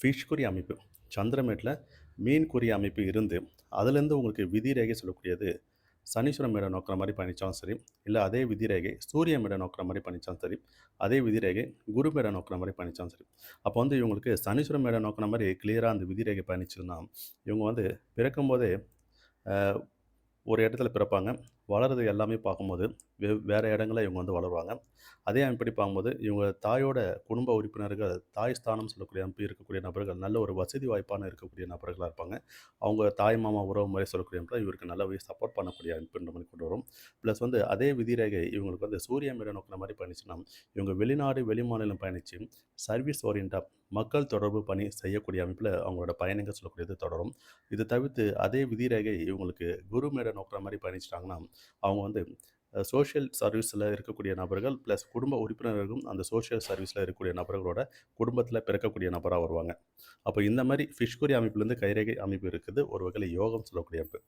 Fish குறி அமைப்பு. சந்திரமேட்ல மீன் குறி அமைப்பு இருந்து, அதுலேருந்து உங்களுக்கு விதி ரேகை சொல்லக்கூடியது சனீஸ்வரன் மேட நோக்குற மாரி பயணிச்சாலும் சரி, இல்ல அதே விதி ரேகை சூரியன் மேட நோக்குற மாரி பயணிச்சாலும் சரி, அதே விதி ரேகை குரு மேட நோக்குற மாரி பயணிச்சாலும் சரி. அப்போ வந்து இவங்களுக்கு சனீஸ்வரன் மேட நோக்குன மாரி கிளியரா அந்த விதி ரேகை பயணிச்சதுன்னா, இவங்க வந்து பிறக்கும்போதே அ ஒரு இடத்துல பிறப்பாங்க. வளர்றது எல்லாமே பார்க்கும்போது, வேற இடங்கள்ல இவங்க வந்து வளருவாங்க. அதே அமைப்படி பார்க்கும்போது, இவங்க தாயோட குடும்ப உறுப்பினர்கள், தாய் ஸ்தானம் சொல்லக்கூடிய அமைப்பு இருக்கக்கூடிய நபர்கள், நல்ல ஒரு வசதி வாய்ப்பான இருக்கக்கூடிய நபர்களா இருப்பாங்க. அவங்க தாய், மாமா உறவு முறை சொல்லக்கூடிய அமைப்புல இவருக்கு நல்லாவே சப்போர்ட் பண்ணக்கூடிய அமைப்புன்ற மாரி கொண்டு வரும். ப்ளஸ் வந்து அதே விதிரேகை இவங்களுக்கு வந்து சூரியன் மேட நோக்குன மாரி பயணிச்சுன்னா, இவங்க வெளிநாடு, வெளிமாநிலம் பயணிச்சு, சர்வீஸ் ஓரியன்ட்டா மக்கள் தொடர்பு பணி செய்யக்கூடிய அமைப்புல அவங்களோட பயணங்கள் சொல்லக்கூடியது தொடரும். இது தவிர்த்து அதே விதிரேகை இவங்களுக்கு குரு மேட நோக்குற மாரி பயணிச்சுட்டாங்கன்னா, அவங்க வந்து சோஷியல் சர்வீஸில இருக்கக்கூடிய நபர்கள், ப்ளஸ் குடும்ப உறுப்பினர்களும் அந்த சோஷியல் சர்வீஸில இருக்கக்கூடிய நபர்களோட குடும்பத்தில பிறக்கக்கூடிய நபரா வருவாங்க. அப்போ இந்த மாரி ஃபிஷ் குறி அமைப்புலேருந்து கைரேகை அமைப்பு இருக்குது. ஒரு வகையில யோகம் சொல்லக்கூடிய அமைப்பு.